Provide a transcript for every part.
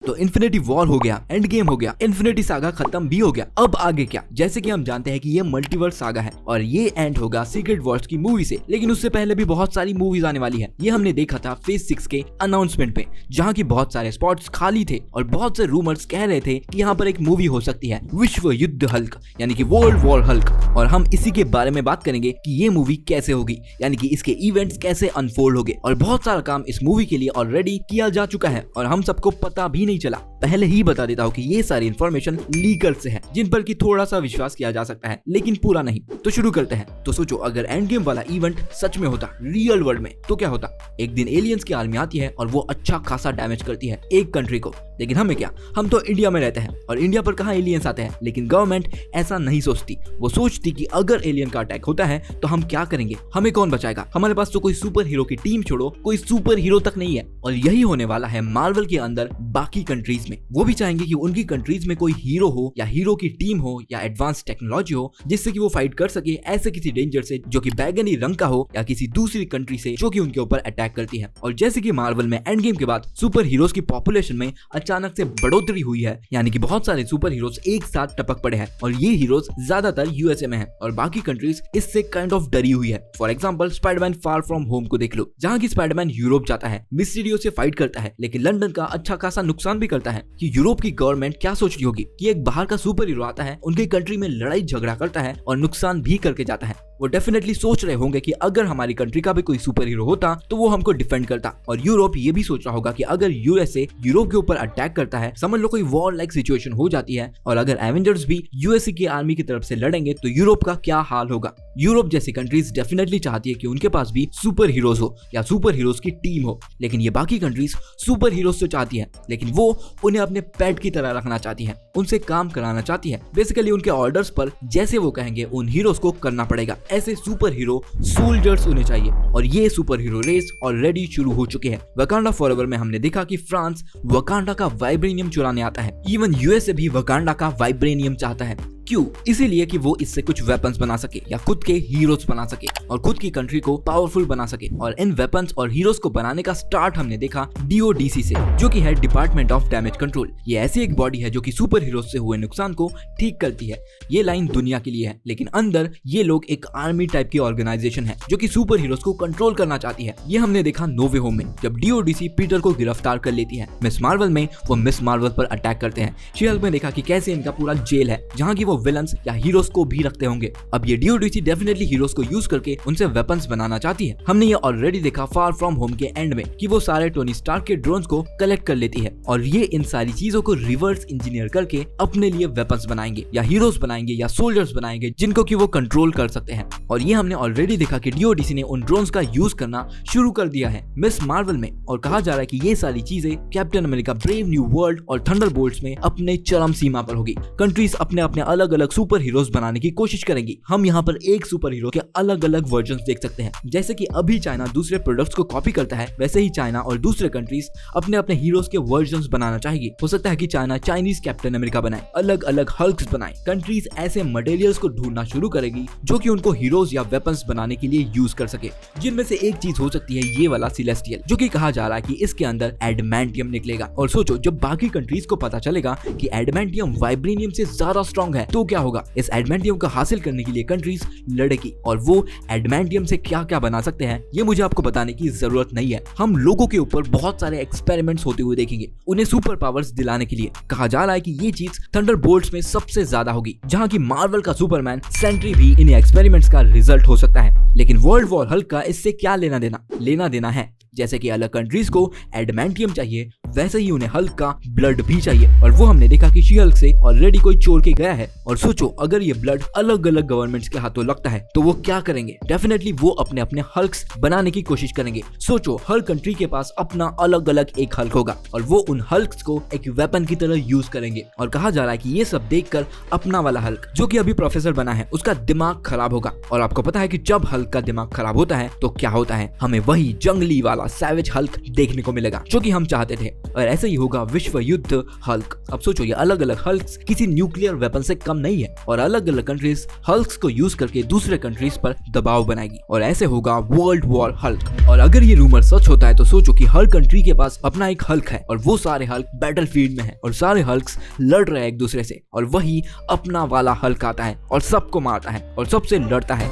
तो infinity war हो गया, एंड गेम हो गया, इन्फिनिटी सागा खत्म भी हो गया। अब आगे क्या? जैसे कि हम जानते हैं कि ये मल्टीवर्स सागा है और ये एंड होगा सीक्रेट वॉर्स की मूवी से, लेकिन उससे पहले भी बहुत सारी मूवीज आने वाली है। ये हमने देखा था फेज 6 के अनाउंसमेंट पे, जहाँ की बहुत सारे स्पॉट्स खाली थे और बहुत से रूमर्स कह रहे थे कि यहाँ पर एक मूवी हो सकती है, विश्व युद्ध हल्क, यानी कि वर्ल्ड वॉर हल्क। और हम इसी के बारे में बात करेंगे कि ये मूवी कैसे होगी, यानी कि इसके इवेंट्स कैसे अनफोल्ड होंगे। और बहुत सारा काम इस मूवी के लिए ऑलरेडी किया जा चुका है और हम सबको पता भी नहीं चला। पहले ही बता देता हूँ कि ये सारी इन्फॉर्मेशन लीगल से है, जिन पर कि थोड़ा सा विश्वास किया जा सकता है, लेकिन पूरा नहीं। तो शुरू करते हैं। तो सोचो, अगर एंड गेम वाला इवेंट सच में होता रियल वर्ल्ड में, तो क्या होता? एक दिन एलियंस की आर्मी आती है और वो अच्छा खासा डैमेज करती है एक कंट्री को। लेकिन हमें क्या, हम तो इंडिया में रहते हैं और इंडिया पर कहाँ एलियंस आते हैं। लेकिन गवर्नमेंट ऐसा नहीं सोचती। वो सोचती कि अगर एलियन का अटैक होता है तो हम क्या करेंगे, हमें कौन बचाएगा? हमारे पास तो कोई सुपर हीरो की टीम छोड़ो, कोई सुपर हीरो तक नहीं है। और यही होने वाला है मार्वल के अंदर बाकी कंट्रीज में। वो भी चाहेंगे कि उनकी कंट्रीज में कोई हीरो हो, या हीरो की टीम हो, या एडवांस टेक्नोलॉजी हो, जिससे कि वो फाइट कर सके ऐसे किसी डेंजर से जो कि बैगनी रंग का हो, या किसी दूसरी कंट्री से जो कि उनके ऊपर अटैक करती है। और जैसे कि मार्वल में एंड गेम के बाद सुपर हीरोज की पॉपुलेशन में अचानक से बढ़ोतरी हुई है, यानी कि बहुत सारे सुपर हीरोज एक साथ टपक पड़े हैं और ये हीरोज ज्यादातर यूएसए में है और बाकी कंट्रीज इससे काइंड ऑफ डरी हुई है। For example Spiderman far from home को देख लो, जहाँ की स्पाइडरमैन यूरोप जाता है, मिस्टीरियो से फाइट करता है, लेकिन लंदन का अच्छा खासा नुकसान भी करता है। कि यूरोप की गवर्नमेंट क्या सोच रही होगी कि एक बाहर का सुपर हीरो आता है, उनकी कंट्री में लड़ाई झगड़ा करता है और नुकसान भी करके जाता है। वो डेफिनेटली सोच रहे होंगे कि अगर हमारी कंट्री का भी कोई सुपर हीरो होता तो वो हमको डिफेंड करता। और यूरोप ये भी सोच रहा होगा कि अगर यूएसए यूरोप के ऊपर अटैक करता है, समझ लो कोई वॉर लाइक सिचुएशन हो जाती है, और अगर एवेंजर्स भी यूएसए की आर्मी की तरफ से लड़ेंगे तो यूरोप का क्या हाल होगा। यूरोप जैसी कंट्रीज डेफिनेटली चाहती है कि उनके पास भी सुपर हीरोज हो या सुपर हीरोज की टीम हो, लेकिन ये बाकी कंट्रीज सुपर हीरोज तो चाहती है, लेकिन वो उन्हें अपने पेट की तरह रखना चाहती है, उनसे काम कराना चाहती है। बेसिकली उनके ऑर्डर्स पर जैसे वो कहेंगे उन हीरोज को करना पड़ेगा। ऐसे सुपर हीरो सोल्जर्स उन्हें चाहिए और ये सुपर हीरो रेस ऑलरेडी शुरू हो चुके हैं। वकांडा फॉरएवर में हमने देखा कि फ्रांस वकांडा का वाइब्रेनियम चुराने आता है। इवन यूएसए भी वकांडा का वाइब्रेनियम चाहता है। क्यों? इसीलिए कि वो इससे कुछ वेपन्स बना सके या खुद के हीरोज बना सके और खुद की कंट्री को पावरफुल बना सके। और इन वेपन्स और हीरोज को बनाने का स्टार्ट हमने देखा डीओडीसी से, जो कि है डिपार्टमेंट ऑफ डैमेज कंट्रोल। ये ऐसी एक बॉडी है जो कि सुपर हीरोज से हुए नुकसान को ठीक करती है। ये लाइन दुनिया के लिए है, लेकिन अंदर ये लोग एक आर्मी टाइप की ऑर्गेनाइजेशन है जो कि सुपर हीरोज को कंट्रोल करना चाहती है। ये हमने देखा नो वे होम में, जब डीओडीसी पीटर को गिरफ्तार कर लेती है। मिस मार्वल में वो मिस मार्वल पर अटैक करते हैं। शी हल्क में देखा कि कैसे इनका पूरा जेल है जहाँ की वो विलन्स या हीरोज को भी रखते होंगे। अब ये डीओडीसी डेफिनेटली हीरोज को यूज करके उनसे वेपन्स बनाना चाहती है। हमने ये ऑलरेडी देखा फार फ्रॉम होम के एंड में कि वो सारे टोनी स्टार्क के ड्रोन्स को कलेक्ट कर लेती है और ये इन सारी चीजों को रिवर्स इंजीनियर करके अपने लिए वेपन्स बनाएंगे या हीरोज बनाएंगे या सोल्जर्स बनाएंगे जिनको कि वो कंट्रोल कर सकते हैं। और ये हमने ऑलरेडी देखा कि डीओडीसी ने उन ड्रोन्स का यूज करना शुरू कर दिया है मिस मार्वल में। और कहा जा रहा है कि ये सारी चीजें captain America brave new world और थंडरबोल्ट्स में अपने चरम सीमा पर होगी। कंट्रीज अपने अपने अलग अलग सुपर हीरोज बनाने की कोशिश करेंगी। हम यहाँ पर एक सुपर हीरो के अलग अलग वर्जन्स देख सकते हैं। जैसे कि अभी चाइना दूसरे प्रोडक्ट्स को कॉपी करता है, वैसे ही चाइना और दूसरे कंट्रीज अपने अपने हीरोज के वर्जन्स बनाना चाहेगी। हो सकता है कि चाइना चाइनीज कैप्टन अमेरिका बनाए, अलग अलग हल्क्स बनाए। कंट्रीज ऐसे मटेरियल्स को ढूंढना शुरू करेगी जो कि उनको हीरोज या वेपन्स बनाने के लिए यूज कर सके, जिनमें से एक चीज हो सकती है ये वाला सिलेस्टियल, जो कि कहा जा रहा है कि इसके अंदर एडमेंटियम निकलेगा। और सोचो, जब बाकी कंट्रीज को पता चलेगा कि एडमेंटियम वाइब्रेनियम से ज्यादा स्ट्रॉन्ग है तो क्या होगा? इस एडमेंटियम का हासिल करने के लिए कंट्रीज लड़ेगी और वो एडमेंटियम से क्या क्या बना सकते हैं ये मुझे आपको बताने की जरूरत नहीं है। हम लोगों के ऊपर बहुत सारे एक्सपेरिमेंट्स होते हुए देखेंगे उन्हें सुपर पावर्स दिलाने के लिए। कहा जा रहा है कि ये चीज थंडरबोल्ट्स में सबसे ज्यादा होगी, जहां की मार्वल का सुपरमैन सेंट्री भी इन एक्सपेरिमेंट्स का रिजल्ट हो सकता है। लेकिन वर्ल्ड वॉर हल्क का इससे क्या लेना देना है। जैसे कि अलग कंट्रीज को एडमेंटियम चाहिए, वैसे ही उन्हें हल्क का ब्लड भी चाहिए। और वो हमने देखा कि शी हल्क से ऑलरेडी कोई चोर के गया है। और सोचो, अगर ये ब्लड अलग अलग गवर्नमेंट्स के हाथों लगता है तो वो क्या करेंगे? डेफिनेटली वो अपने अपने हल्क्स बनाने की कोशिश करेंगे। सोचो, हर कंट्री के पास अपना अलग अलग एक हल्क होगा और वो उन हल्क्स को एक वेपन की तरह यूज करेंगे। और कहा जा रहा है कि ये सब देखकर अपना वाला हल्क, जो कि अभी प्रोफेसर बना है, उसका दिमाग खराब होगा। और आपको पता है कि जब हल्क का दिमाग खराब होता है तो क्या होता है? हमें वही जंगली वाला वाला सैवेज हल्क देखने को मिलेगा जो कि हम चाहते थे। और ऐसे ही होगा विश्व युद्ध हल्क। अब सोचो ये अलग अलग हल्क्स किसी न्यूक्लियर वेपन से कम नहीं है और अलग अलग कंट्रीज हल्क्स को यूज करके दूसरे कंट्रीज पर दबाव बनाएगी और ऐसे होगा वर्ल्ड वॉर हल्क। और अगर ये रूमर सच होता है तो सोचो कि हर कंट्री के पास अपना एक हल्क है और वो सारे हल्क बैटलफील्ड में है और सारे हल्क्स लड़ रहे हैं एक दूसरे से और वही अपना वाला हल्क आता है और सबको मारता है और सबसे लड़ता है।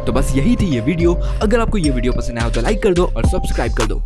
तो बस यही थी ये वीडियो। अगर आपको ये वीडियो पसंद आया हो तो लाइक कर दो और सब्सक्राइब कर दो।